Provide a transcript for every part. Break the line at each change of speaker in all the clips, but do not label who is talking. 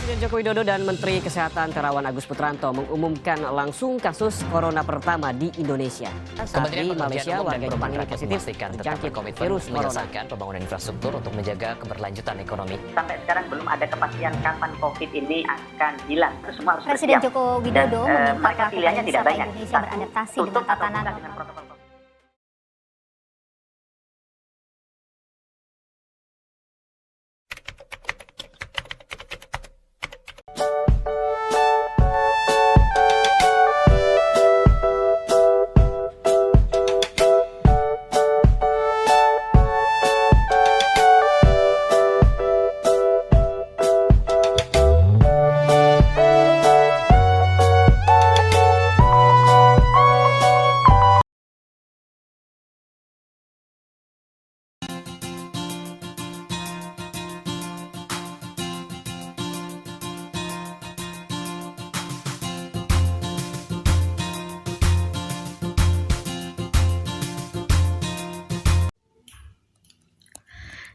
Presiden Joko Widodo dan Menteri Kesehatan Terawan Agus Putranto mengumumkan langsung kasus corona pertama di Indonesia. Saat di Malaysia, warga Jepang ini positif terjangkit virus corona.
Menyelesaikan pembangunan infrastruktur untuk menjaga keberlanjutan ekonomi.
Sampai sekarang belum ada kepastian kapan COVID ini akan hilang. Itu semua harus
Presiden
bersiap.
Joko Widodo meminta
mereka
pelaku
pilihannya tidak
pariwisata
banyak.
Indonesia beradaptasi dengan
Tutup atau
tatanan
buka dengan protokol.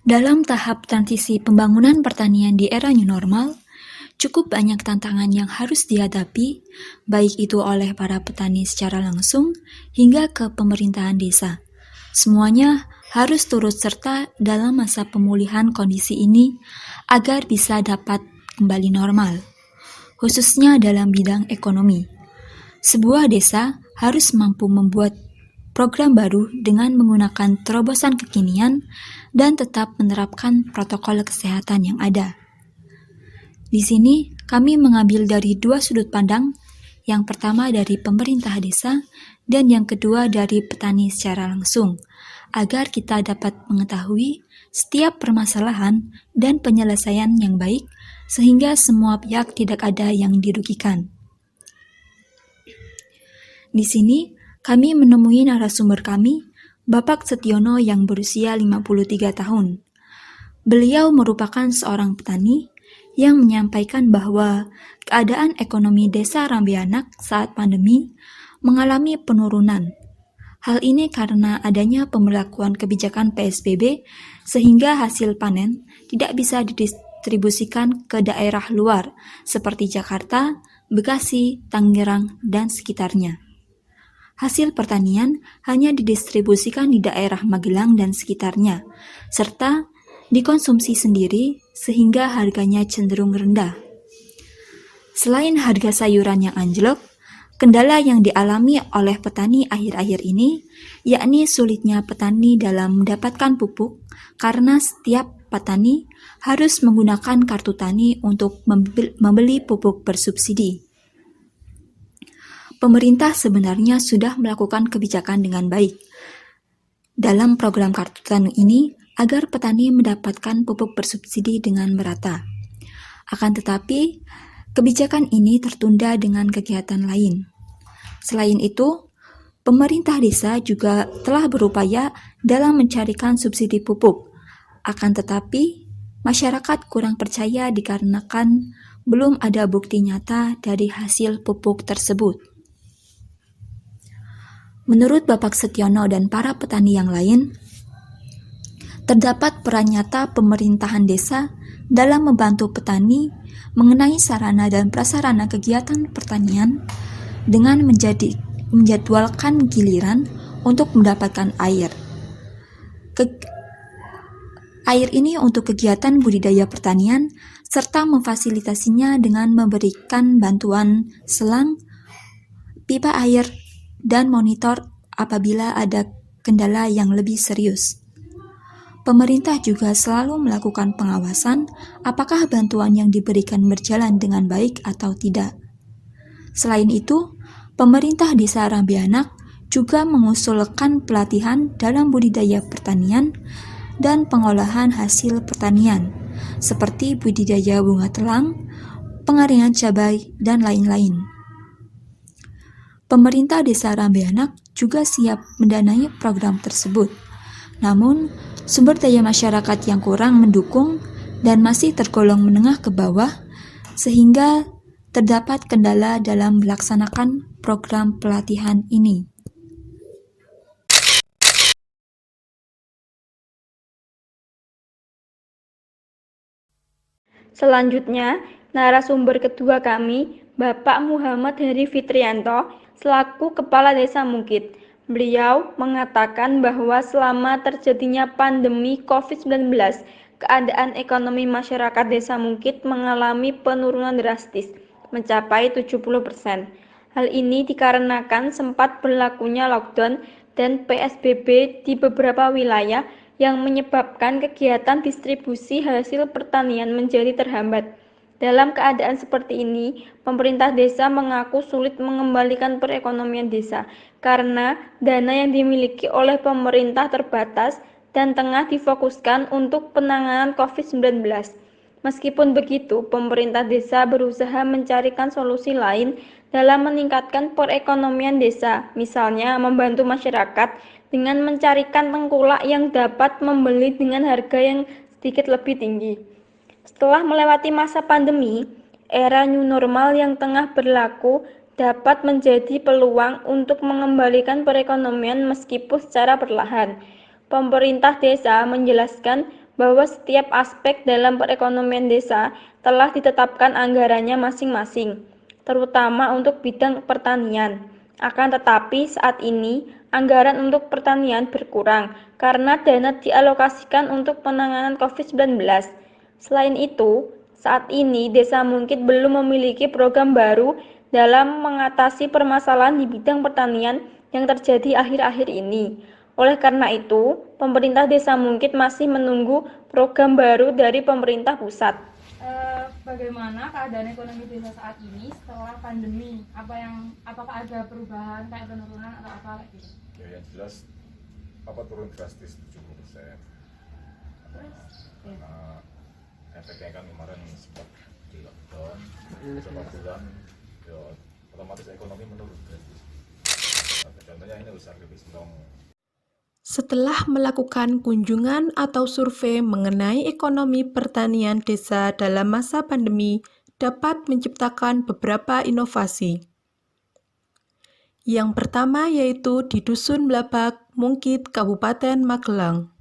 Dalam tahap transisi pembangunan pertanian di era new normal, cukup banyak tantangan yang harus dihadapi, baik itu oleh para petani secara langsung hingga ke pemerintahan desa. Semuanya harus turut serta dalam masa pemulihan kondisi ini agar bisa dapat kembali normal, khususnya dalam bidang ekonomi. Sebuah desa harus mampu membuat program baru dengan menggunakan terobosan kekinian dan tetap menerapkan protokol kesehatan yang ada. Di sini, kami mengambil dari dua sudut pandang, yang pertama dari pemerintah desa dan yang kedua dari petani secara langsung, agar kita dapat mengetahui setiap permasalahan dan penyelesaian yang baik, sehingga semua pihak tidak ada yang dirugikan. Di sini, kami menemui narasumber kami, Bapak Setiono yang berusia 53 tahun. Beliau merupakan seorang petani yang menyampaikan bahwa keadaan ekonomi desa Rambianak saat pandemi mengalami penurunan. Hal ini karena adanya pemberlakuan kebijakan PSBB sehingga hasil panen tidak bisa didistribusikan ke daerah luar seperti Jakarta, Bekasi, Tangerang, dan sekitarnya. Hasil pertanian hanya didistribusikan di daerah Magelang dan sekitarnya, serta dikonsumsi sendiri sehingga harganya cenderung rendah. Selain harga sayuran yang anjlok, kendala yang dialami oleh petani akhir-akhir ini, yakni sulitnya petani dalam mendapatkan pupuk karena setiap petani harus menggunakan kartu tani untuk membeli pupuk bersubsidi. Pemerintah sebenarnya sudah melakukan kebijakan dengan baik dalam program kartu tani ini agar petani mendapatkan pupuk bersubsidi dengan merata. Akan tetapi, kebijakan ini tertunda dengan kegiatan lain. Selain itu, pemerintah desa juga telah berupaya dalam mencarikan subsidi pupuk. Akan tetapi, masyarakat kurang percaya dikarenakan belum ada bukti nyata dari hasil pupuk tersebut. Menurut Bapak Setiono dan para petani yang lain, terdapat peran nyata pemerintahan desa dalam membantu petani mengenai sarana dan prasarana kegiatan pertanian dengan menjadwalkan giliran untuk mendapatkan air. Air ini untuk kegiatan budidaya pertanian serta memfasilitasinya dengan memberikan bantuan selang, pipa air, dan monitor apabila ada kendala yang lebih serius. Pemerintah juga selalu melakukan pengawasan apakah bantuan yang diberikan berjalan dengan baik atau tidak. Selain itu, pemerintah desa Rambianak juga mengusulkan pelatihan dalam budidaya pertanian dan pengolahan hasil pertanian, seperti budidaya bunga telang, pengeringan cabai, dan lain-lain. Pemerintah desa Rambianak juga siap mendanai program tersebut. Namun, sumber daya masyarakat yang kurang mendukung dan masih tergolong menengah ke bawah, sehingga terdapat kendala dalam melaksanakan program pelatihan ini.
Selanjutnya, narasumber kedua kami, Bapak Muhammad Heri Fitrianto, selaku Kepala Desa Mungkit. Beliau mengatakan bahwa selama terjadinya pandemi COVID-19, keadaan ekonomi masyarakat Desa Mungkit mengalami penurunan drastis, mencapai 70%. Hal ini dikarenakan sempat berlakunya lockdown dan PSBB di beberapa wilayah yang menyebabkan kegiatan distribusi hasil pertanian menjadi terhambat. Dalam keadaan seperti ini, pemerintah desa mengaku sulit mengembalikan perekonomian desa karena dana yang dimiliki oleh pemerintah terbatas dan tengah difokuskan untuk penanganan COVID-19. Meskipun begitu, pemerintah desa berusaha mencarikan solusi lain dalam meningkatkan perekonomian desa, misalnya membantu masyarakat dengan mencarikan tengkulak yang dapat membeli dengan harga yang sedikit lebih tinggi. Setelah melewati masa pandemi, era new normal yang tengah berlaku dapat menjadi peluang untuk mengembalikan perekonomian meskipun secara perlahan. Pemerintah desa menjelaskan bahwa setiap aspek dalam perekonomian desa telah ditetapkan anggarannya masing-masing, terutama untuk bidang pertanian. Akan tetapi saat ini, anggaran untuk pertanian berkurang karena dana dialokasikan untuk penanganan COVID-19. Selain itu, saat ini Desa Mungkit belum memiliki program baru dalam mengatasi permasalahan di bidang pertanian yang terjadi akhir-akhir ini. Oleh karena itu, pemerintah Desa Mungkit masih menunggu program baru dari pemerintah pusat.
Bagaimana keadaan ekonomi desa saat ini setelah pandemi? Apakah ada perubahan kayak penurunan atau apa kayak gitu?
Ya, yang jelas turun drastis 70%. Karena efeknya kan kemarin sempat di lockdown beberapa bulan, ya, otomatis ekonomi menurun drastis. Contohnya ini usaha keripik singkong.
Setelah melakukan kunjungan atau survei mengenai ekonomi pertanian desa dalam masa pandemi, dapat menciptakan beberapa inovasi. Yang pertama yaitu di Dusun Blabak, Mungkit, Kabupaten Magelang.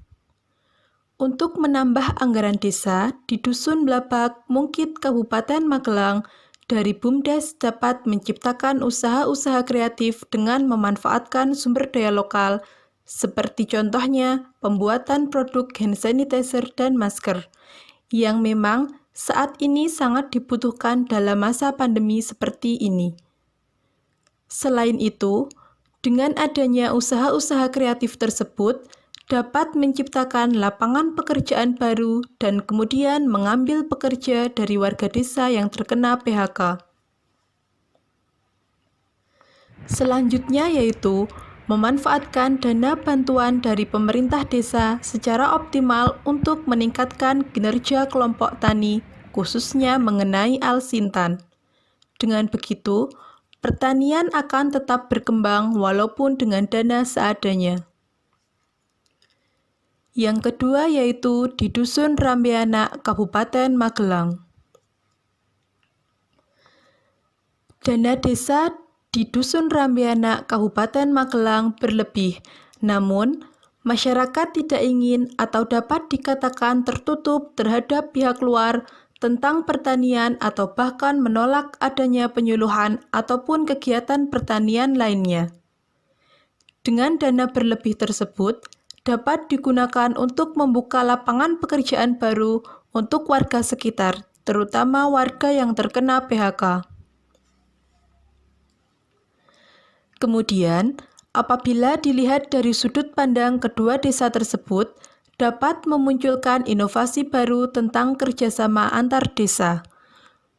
Untuk menambah anggaran desa di Dusun Blabak, Mungkit, Kabupaten Magelang, dari BUMDes dapat menciptakan usaha-usaha kreatif dengan memanfaatkan sumber daya lokal, seperti contohnya pembuatan produk hand sanitizer dan masker, yang memang saat ini sangat dibutuhkan dalam masa pandemi seperti ini. Selain itu, dengan adanya usaha-usaha kreatif tersebut, dapat menciptakan lapangan pekerjaan baru dan kemudian mengambil pekerja dari warga desa yang terkena PHK. Selanjutnya yaitu memanfaatkan dana bantuan dari pemerintah desa secara optimal untuk meningkatkan kinerja kelompok tani, khususnya mengenai alsintan. Dengan begitu, pertanian akan tetap berkembang walaupun dengan dana seadanya. Yang kedua yaitu di Dusun Rambeana, Kabupaten Magelang. Dana desa di Dusun Rambeana, Kabupaten Magelang berlebih, namun masyarakat tidak ingin atau dapat dikatakan tertutup terhadap pihak luar tentang pertanian atau bahkan menolak adanya penyuluhan ataupun kegiatan pertanian lainnya. Dengan dana berlebih tersebut, dapat digunakan untuk membuka lapangan pekerjaan baru untuk warga sekitar, terutama warga yang terkena PHK. Kemudian, apabila dilihat dari sudut pandang kedua desa tersebut, dapat memunculkan inovasi baru tentang kerjasama antar desa.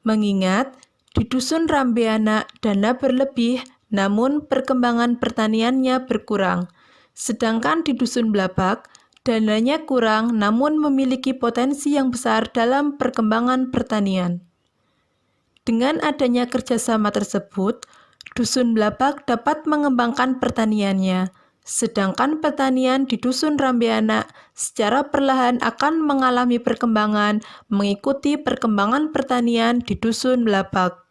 Mengingat, di Dusun Rambeana dana berlebih, namun perkembangan pertaniannya berkurang. Sedangkan di Dusun Blabak, dananya kurang namun memiliki potensi yang besar dalam perkembangan pertanian. Dengan adanya kerjasama tersebut, Dusun Blabak dapat mengembangkan pertaniannya, sedangkan pertanian di Dusun Rambeana secara perlahan akan mengalami perkembangan mengikuti perkembangan pertanian di Dusun Blabak.